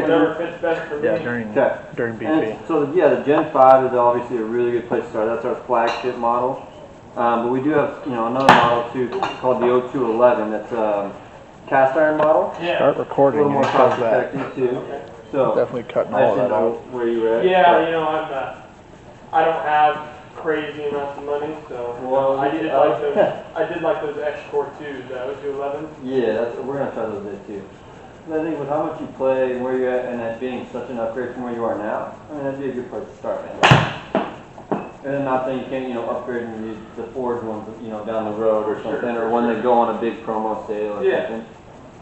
whatever fits best for me. Yeah, during BP. So the Gen 5 is obviously a really good place to start. That's our flagship model. But we do have another model too called the 0211. That's cast iron model. Yeah. Start recording. A little more because cost effective too. Okay. So definitely cutting I all didn't that know out. where you were at. Yeah, I don't have crazy amounts of money, so I did like those X Core 2s, the 0211. Yeah, we're gonna try those days too. And I think with how much you play and where you're at, and that being such an upgrade from where you are now, I mean that'd be a good place to start, man. And then not saying you can't, upgrade and use the Forge ones, down the road or something, or when they go on a big promo sale or something.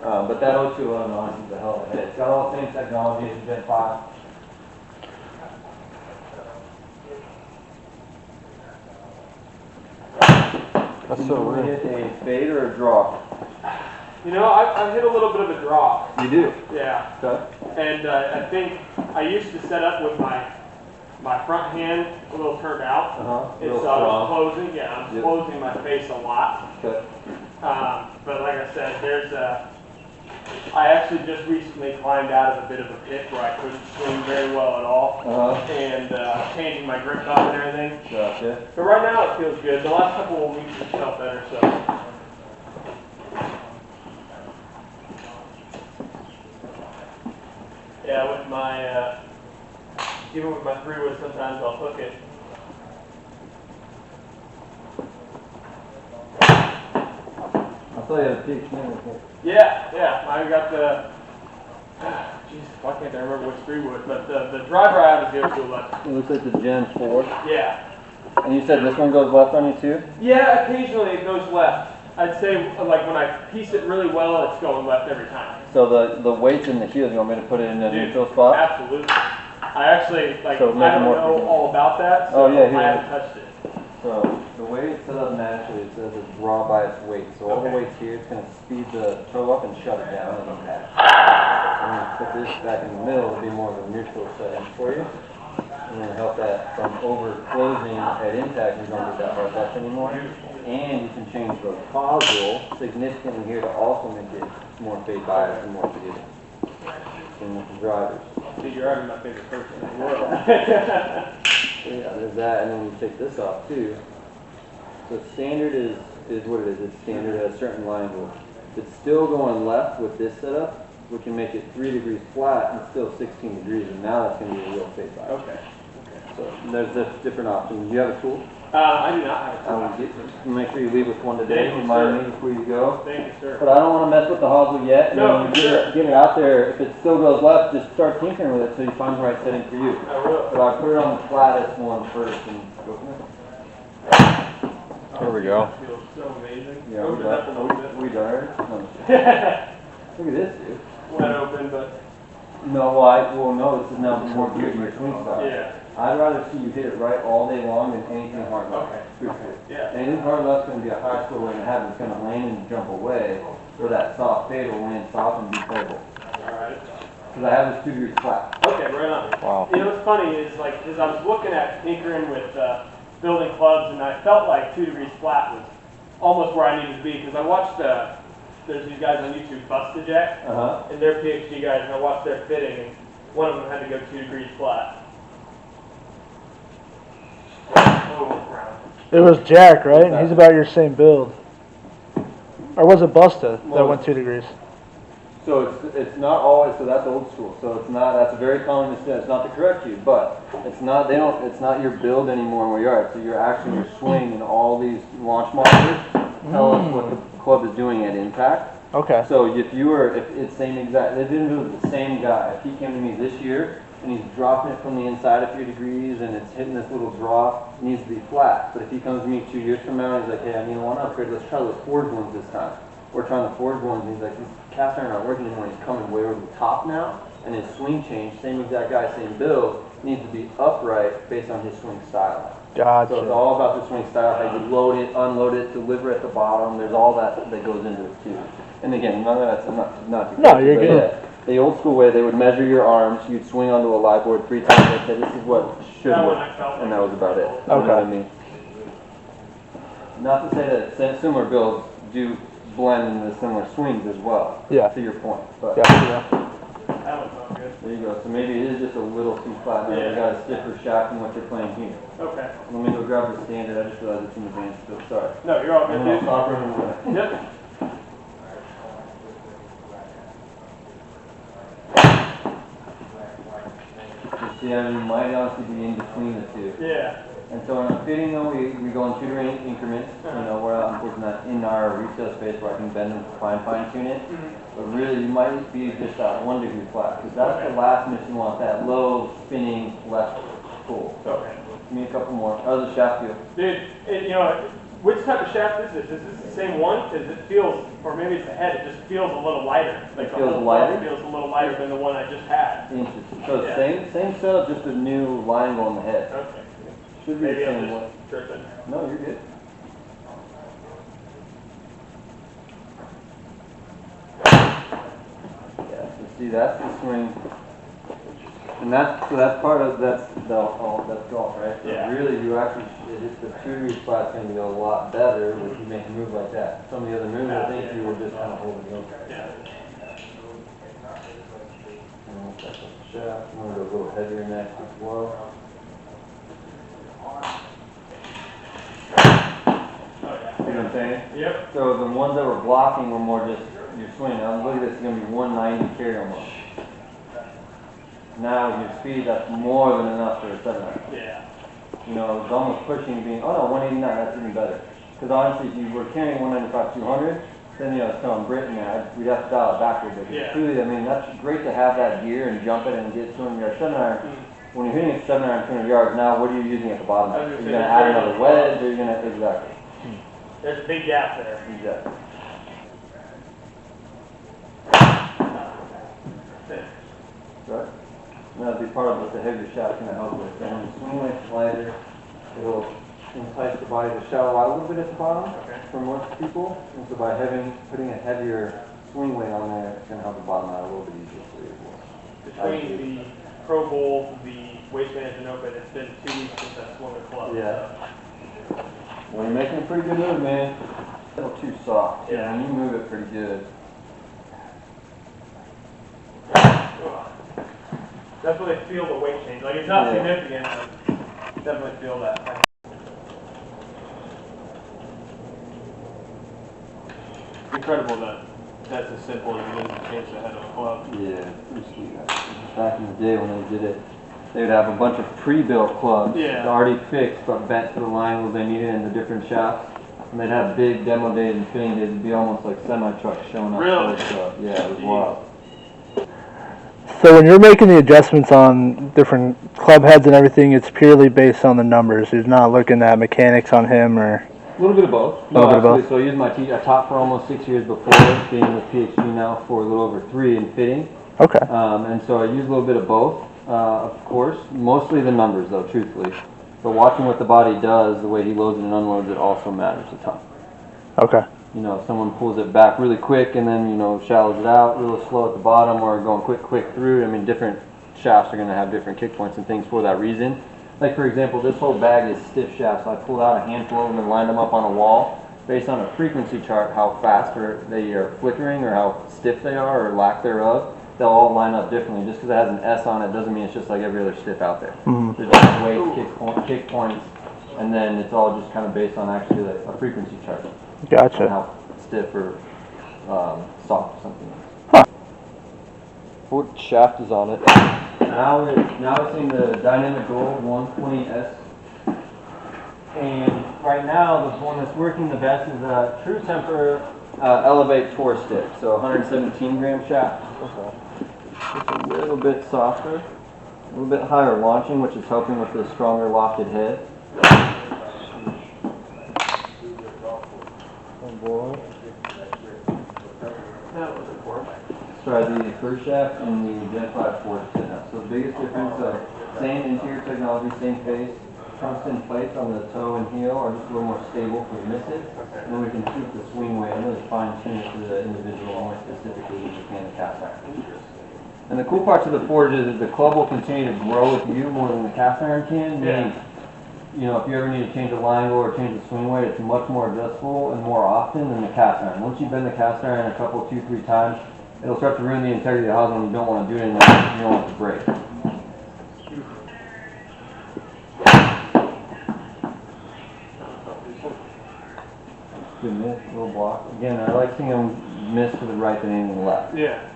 But that 0211 honestly is a hell of a hit. It's got all the same technology as the Gen 5. That's so weird. You hit a fade or a draw? I've hit a little bit of a draw. You do? Yeah. Okay. And I think I used to set up with my front hand a little turned out. And so I was closing, closing my face a lot. Okay. But like I said, I actually just recently climbed out of a bit of a pit where I couldn't swing very well at all. And changing my grip up and everything. Gotcha. So right now it feels good. The last couple of weeks it felt better, so. Yeah, with my, even with my 3-wood, sometimes I'll hook it. I thought you had a peak swing. Yeah. I got the, jeez, why can't I remember which 3-wood, but the driver I have is the 0211. It looks like the Gen 4. Yeah. And you said this one goes left on you too? Yeah, occasionally it goes left. I'd say, like, when I piece it really well, it's going left every time. So the weights in the heels, you want me to put it in a neutral spot? Absolutely. I actually, I don't know all about that, so I haven't touched it. So the way it's set up naturally, it says it's raw by its weight. So all the weights here, it's going to speed the toe up and shut it down as impact. I'm going to put this back in the middle to be more of a neutral setting for you. I'm going to help that from over closing at impact. You don't get that hard left anymore. And you can change the causal significantly here to also make it more fade bias and more forgiving. And with the drivers. Dude, you're already my favorite person in the world. Yeah, there's that, and then you take this off too. So standard is what it is. It's standard at a certain line angle. If it's still going left with this setup, we can make it 3 degrees flat and still 16 degrees, and now that's going to be a real fade bias. Okay. So there's different options. Do you have a tool? I do not have a tool. I will make sure you leave with one today. Remind me before you go. Thank you, sir. But I don't want to mess with the hosel yet. No, when you get it out there, if it still goes left, just start tinkering with it until you find the right setting for you. I will. So I put it on the flattest one first and go from there. There we go. It feels so amazing. Yeah, Open up a little bit. we done. No. Look at this, dude. Wide open, but No, this is now more geared to your swing style. yeah. I'd rather see you hit it right all day long than anything hard left. Okay. Yeah. Anything hard left is going to be a high score waiting to happen. It's going to land and jump away, or that soft fade will land soft and be playable. All right. Because I have this 2 degrees flat. Okay, right on. Wow. What's funny is, because I was looking at tinkering with building clubs, and I felt like 2 degrees flat was almost where I needed to be, because I watched, there's these guys on YouTube, Bust the Jack, and they're PhD guys, and I watched their fitting, and one of them had to go 2 degrees flat. It was Jack, right? And he's about your same build. Or was it Busta that went 2 degrees? So it's not always, so that's old school. So it's not, that's a very common mistake. It's not to correct you, but it's not, it's not your build anymore where you are. So you're actually your swing, and all these launch monitors tell us what the club is doing at impact. Okay. So if it's same exact, they didn't do it the same guy. If he came to me this year and he's dropping it from the inside a few degrees and it's hitting this little draw, it needs to be flat. But if he comes to me 2 years from now and he's like, hey, I need one upgrade, let's try those forged ones this time. We're trying the forged ones, and he's like, these cast iron aren't working anymore. He's coming way over the top now, and his swing change, same exact guy, same build, needs to be upright based on his swing style. Gotcha. So it's all about the swing style, how you load it, unload it, deliver at the bottom. There's all that goes into it too. And again, none of that's not No, you're good. The old school way, they would measure your arms. You'd swing onto a live board 3 times. They'd say, this is what should work, and that was about it. Okay. You know what I mean? Not to say that similar builds do blend into similar swings as well. Yeah. To your point, but Yeah. That one felt good. good. There you go. So maybe it is just a little too flat. Now you got a stiffer shaft than what you're playing here. Okay. Let me go grab the standard. I just realized it's in the van still. Sorry. No, you're all good, dude. Stop running away. Yep. You see, I mean, might honestly be in between the two. Yeah. And so when I'm fitting though, we go in 2 different increments. You know, where I'm putting that in our retail space where I can bend and fine tune it. But really, you might be just that 1 degree flat, because that's the last miss you want, that low spinning left pull. So, give me a couple more. How's the shaft feel? Dude, you know, which type of shaft is this? Is this the same one? Because it feels, or maybe it's the head, it just feels a little lighter. Like it feels lighter? Feels a little lighter than the one I just had. Interesting. So same setup, just a new line on the head. Okay. Should be Maybe the I'm same just one. tripping. No, you're good. Yeah, so see, that's the swing. And that's part of that's golf, right? So Yeah. really, you actually the 2 degree flat's going to go a lot better if you make a move like that. Some of the other moves, I think you were just kind of holding over. Yeah. That's the shaft. I'm going to go a little heavier next as well. See what I'm saying? Yep. So the ones that were blocking were more just your swing. Now look at this, it's going to be 190 carry almost. Now with your speed, that's more than enough for a 7-iron. Yeah. You know, it's almost pushing being, oh no, 189, that's even better. Because honestly, if you were carrying 195, 200, then, you know, I was telling Britt, we'd have to dial it back a little bit. Yeah. Truly, I mean, that's great to have that gear and jump it and get 200 yards 7-iron. When you're hitting a 7-iron 200 yards, now what are you using at the bottom? Are you going to add another wedge, or are you going to, exactly. There's a big gap there. Exactly. Right? And that'd be part of what the heavier shaft's going to help with. And when the swing weight's lighter, it'll entice the body to shallow out a little bit at the bottom for most people. And so by putting a heavier swing weight on there, it's going to help the bottom out a little bit easier for you. Between the Pro Bowl, the Waste Management Open, it's been 2 weeks since I swung a club. Yeah. Well, you're making a pretty good move, man. A little too soft. Yeah. And you move it pretty good. Definitely feel the weight change. Like, it's not significant, but definitely feel that. Incredible that that's as simple as it is to change the head of a club. Yeah, it's pretty sweet. Back in the day when they did it, they would have a bunch of pre-built clubs already fixed but bent to the line where they needed in the different shafts. And they'd have big demo days and fitting days. It'd be almost like semi-trucks showing up. Really? Yeah, it was wild. So when you're making the adjustments on different club heads and everything, it's purely based on the numbers. You're not looking at mechanics on him or... A little bit of both. No, absolutely. So I used I taught for almost 6 years before, being with PhD now for a little over 3 in fitting. Okay. And so I use a little bit of both, of course. Mostly the numbers though, truthfully. But watching what the body does, the way he loads it and unloads it also matters a ton. Okay. You know, if someone pulls it back really quick and then, you know, shallows it out real slow at the bottom or going quick through, I mean, different shafts are going to have different kick points and things for that reason. Like, for example, this whole bag is stiff shafts. So I pulled out a handful of them and lined them up on a wall based on a frequency chart, how fast they are flickering or how stiff they are or lack thereof. They'll all line up differently. Just because it has an S on it doesn't mean it's just like every other stiff out there. There's different weights, kick points, and then it's all just kind of based on actually like a frequency chart. Gotcha. And how stiff or soft or something. Huh. What shaft is on it? Now it's in the Dynamic Gold 120S. And right now the one that's working the best is a True Temper Elevate Tour Stick. So 117 gram shaft. Okay. It's a little bit softer, a little bit higher launching, which is helping with the stronger lofted head. Oh boy. That was important. Try the first shaft and the Gen 5 fourth set now. So the biggest difference, same interior technology, same face, tungsten plates on the toe and heel are just a little more stable for misses. And then we can tweak the swing weight and really fine tune it to the individual more specifically than you can the cast iron. And the cool part to the Forge is that the club will continue to grow with you more than the cast iron can. Meaning, you know, if you ever need to change a line angle or change the swing weight, it's much more adjustable and more often than the cast iron. Once you bend the cast iron a couple, 2, 3 times, it'll start to ruin the integrity of the housing. You don't want to do it anymore. You don't want it to break. Good miss, little block. Again, I like seeing them miss to the right than anything left. Yeah.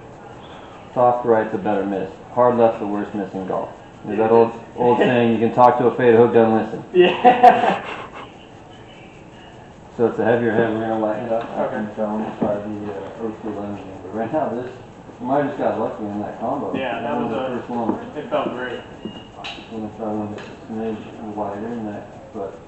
Soft right's a better miss. Hard left's the worst miss in golf. There's that old saying, you can talk to a fade hook, doesn't listen. Yeah. So it's a heavier head, we're going to lighten it up. Okay. And try the O2 lens. But right now, you might have just got lucky in that combo. Yeah, that was the first one. It felt great. I'm going to try one that's a smidge wider than that, but.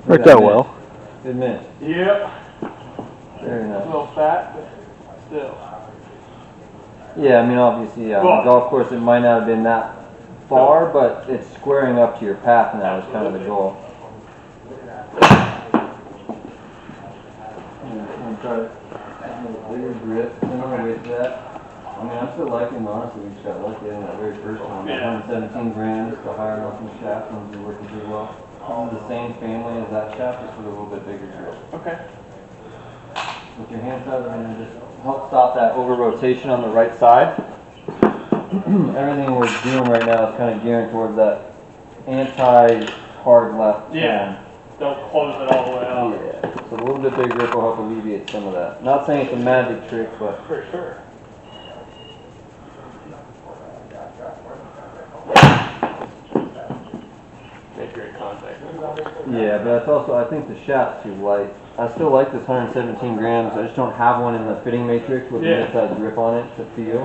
Worked out well. Good miss. Yep. Very A nice. little fat, but still. Yeah, I mean, obviously, on the golf course, it might not have been that far, but it's squaring up to your path now is kind of the goal. I'm going to try a bigger grip, similar weight to that. I mean, I'm still liking, honestly, we just got lucky in that very first one. Yeah. 117 grams, the higher up in the shaft, ones are working pretty well. The same family as that shaft, just with a little bit bigger grip. Okay. With your hands out, I'm going to just help stop that over rotation on the right side. Everything we're doing right now is kind of gearing towards that anti-hard left. Yeah. Don't close it all the way out. Yeah. So a little bit bigger grip will help alleviate some of that. Not saying it's a magic trick, but For sure. Make great contact. yeah, but it's also, I think the shaft's too light. I still like this 117 grams. I just don't have one in the fitting matrix with the inside grip on it to feel.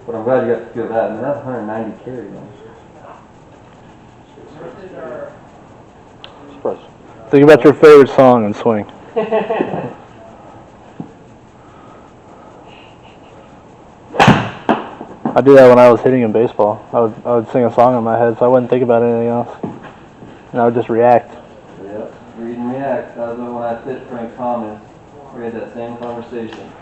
But I'm glad you got to feel that. I mean, that's 190 carry, man. Think about your favorite song and swing. I do that when I was hitting in baseball. I would sing a song in my head, so I wouldn't think about anything else, and I would just react. Yep, read and react. That was when I fit Frank Thomas. We had that same conversation.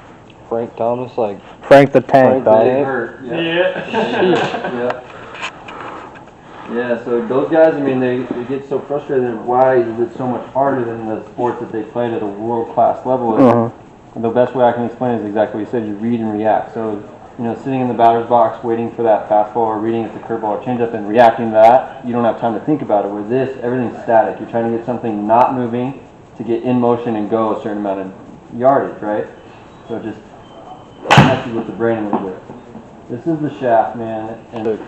Frank Thomas, like Frank the Tank, dog. Big hurt. Yep. Yeah. Yep. Yeah, so those guys, I mean, they get so frustrated. Why is it so much harder than the sports that they played at a world-class level? And the best way I can explain it is exactly what you said. You read and react. So, you know, sitting in the batter's box waiting for that fastball or reading it's a curveball or changeup and reacting to that, you don't have time to think about it. Where this, everything's static. You're trying to get something not moving to get in motion and go a certain amount of yardage, right? So it just messes with the brain a little bit. This is the shaft, man. And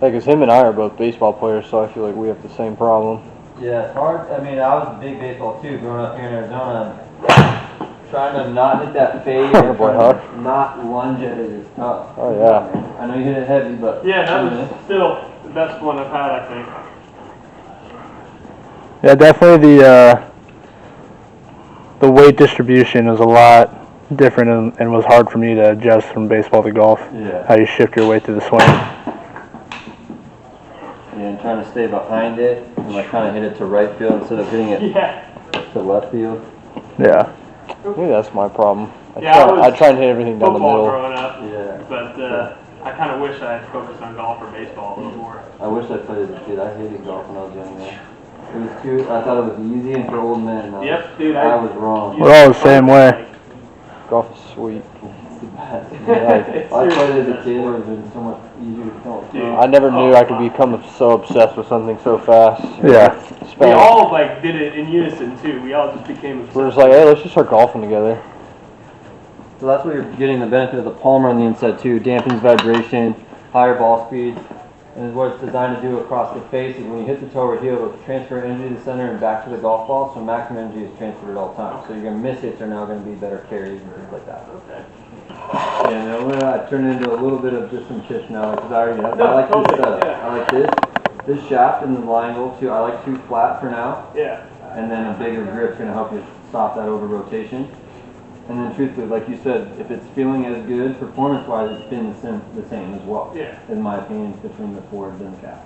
because him and I are both baseball players, so I feel like we have the same problem. yeah, it's hard. I mean, I was a big baseball too, growing up here in Arizona. Trying to not hit that fade or not lunge at it is tough. Oh yeah. I know you hit it heavy, but Yeah, that was still the best one I've had, I think. Yeah, definitely the weight distribution is a lot different and was hard for me to adjust from baseball to golf. Yeah. How you shift your weight to the swing. Yeah, and trying to stay behind it and like kind of hit it to right field instead of hitting it to left field. Yeah. Maybe that's my problem. I I try and hit everything down the football middle. growing up, Yeah. but I kind of wish I had focused on golf or baseball a little more. I wish I played as a kid. I hated golf when I was young, man. It was too. I thought it was easy and for old men. Yep, dude. I was wrong. We're all the same way. Golf is sweet. It's the best. If I played as a kid, it would have been so much easier to film. I never knew I could become so obsessed with something so fast. Yeah. We all like did it in unison too. We all just became obsessed. We're just like, hey, let's just start golfing together. So that's where you're getting the benefit of the palmer on the inside too. Dampens vibration, higher ball speeds, and what it's designed to do across the face is when you hit the toe or heel, it'll transfer energy to the center and back to the golf ball, so maximum energy is transferred at all times. So your miss hits are now going to be better carries and things like that. Okay. Yeah, now I turn it into a little bit of just some tips now because I already have. No, I like totally, this setup. yeah. I like this shaft and the line hole too. I like two flat for now, Yeah. and then a bigger grip's going to help you stop that over rotation. And then truthfully, like you said, if it's feeling as good performance-wise, it's been the same as well. Yeah. In my opinion, between the forwards and the cap.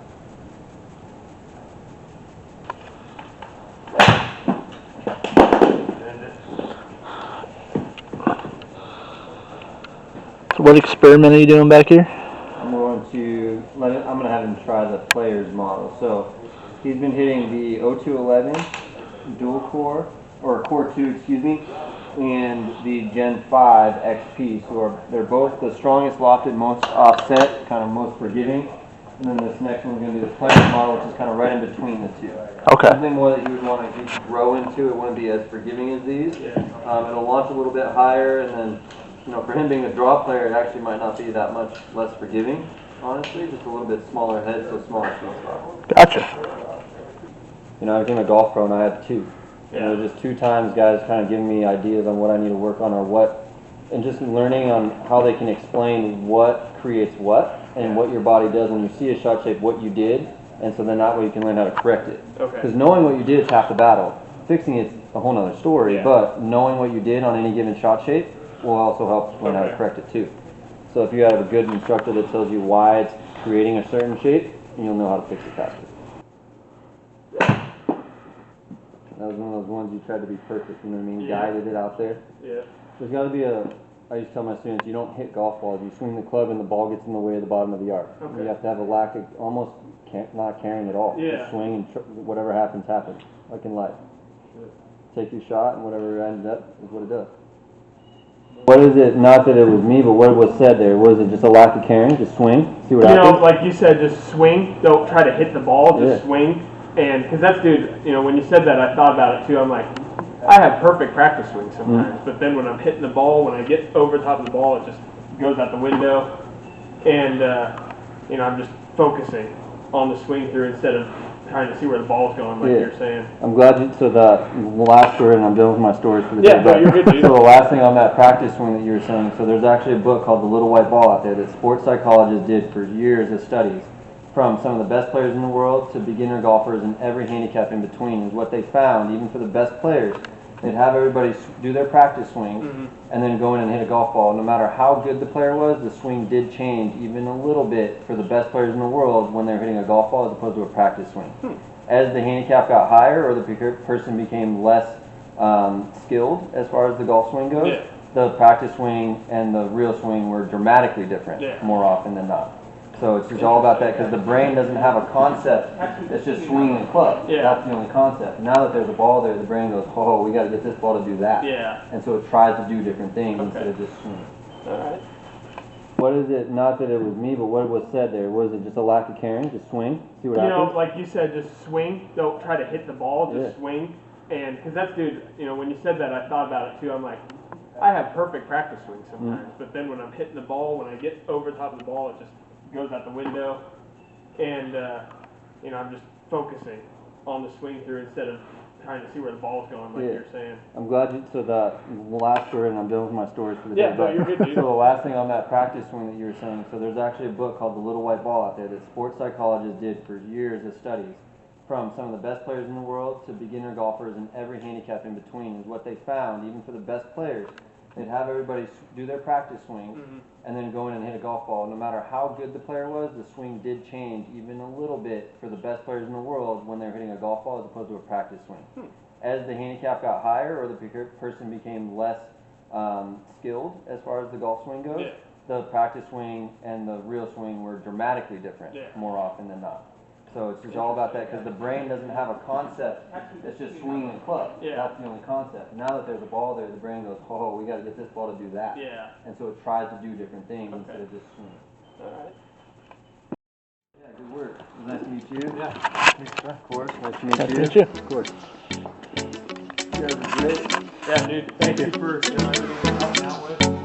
So what experiment are you doing back here? I'm going to let it. I'm gonna have him try the player's model. So he's been hitting the 0211 dual core, or core 2, excuse me, and the Gen 5 XP. So they're both the strongest lofted, most offset, kind of most forgiving. And then this next one's going to be the player's model, which is kind of right in between the two. Okay. Something more that you would want to grow into. It wouldn't be as forgiving as these. It'll launch a little bit higher, and then, you know, for him being a draw player, it actually might not be that much less forgiving, honestly. Just a little bit smaller head, so smaller sweet spot. Gotcha. You know, I became a golf pro, and I had 2. You know, just 2 times guys kind of giving me ideas on what I need to work on or what, and just learning on how they can explain what creates what and what your body does when you see a shot shape, what you did, and so then that way you can learn how to correct it. Because knowing what you did is half the battle. Fixing it's a whole nother story, but knowing what you did on any given shot shape will also help learn how to correct it too. So if you have a good instructor that tells you why it's creating a certain shape, you'll know how to fix it faster. That was one of those ones you tried to be perfect, you know what I mean? Guided it out there. There's got to be I used to tell my students, you don't hit golf balls. You swing the club and the ball gets in the way of the bottom of the arc. You have to have a lack of, almost not caring at all. Just swing and whatever happens, happens, like in life. Take your shot and whatever ends up is what it does. What is it, not that it was me, but what was said there? Was it just a lack of caring? Just swing, see what happens? You know, like you said, just swing. Don't try to hit the ball, just swing. And, because that's, dude, you know, when you said that, I thought about it too. I'm like, I have perfect practice swings sometimes, but then when I'm hitting the ball, when I get over top of the ball, it just goes out the window. And, you know, I'm just focusing on the swing through instead of trying to see where the ball's going, like you're saying. I'm glad you, so the last story, and I'm done with my stories for the day. No, you're good, dude. So the last thing on that practice swing that you were saying, so there's actually a book called The Little White Ball out there that sports psychologists did for years of studies from some of the best players in the world to beginner golfers and every handicap in between. Is what they found, even for the best players, they'd have everybody do their practice swing and then go in and hit a golf ball. No matter how good the player was, the swing did change even a little bit for the best players in the world when they're hitting a golf ball as opposed to a practice swing. As the handicap got higher or the person became less skilled as far as the golf swing goes, the practice swing and the real swing were dramatically different more often than not. So it's just all about that because the brain doesn't have a concept. It's just swinging a club. That's the only concept. And now that there's a ball there, the brain goes, oh, we got to get this ball to do that. And so it tries to do different things instead of just swinging. What is it, not that it was me, but what was said there? Was it just a lack of caring? Just swing, see what happens? You know, like you said, just swing. Don't try to hit the ball, just swing. And, because that's, dude, you know, when you said that, I thought about it too. I'm like, I have perfect practice swings sometimes, but then when I'm hitting the ball, when I get over top of the ball, it just goes out the window. And, you know, I'm just focusing on the swing through instead of trying to see where the ball's going, like you're saying. I'm glad you, so the last story, and I'm done with my stories for the day. No, you're good, dude. So the last thing on that practice swing that you were saying, so there's actually a book called The Little White Ball out there that sports psychologists did for years of studies from some of the best players in the world to beginner golfers and every handicap in between. Is what they found, even for the best players, they'd have everybody do their practice swings and then go in and hit a golf ball. No matter how good the player was, the swing did change even a little bit for the best players in the world when they're hitting a golf ball as opposed to a practice swing. As the handicap got higher or the person became less skilled as far as the golf swing goes, the practice swing and the real swing were dramatically different more often than not. So it's just all about that because the brain doesn't have a concept. It's just swinging a club. That's the only concept. Now that there's a ball there, the brain goes, oh, we got to get this ball to do that. And so it tries to do different things instead of just swing. Yeah, good work. It was nice to meet you. Of course. Nice to meet you. Of course. You guys are great. Yeah, dude. Thank you for everything you're helping out with.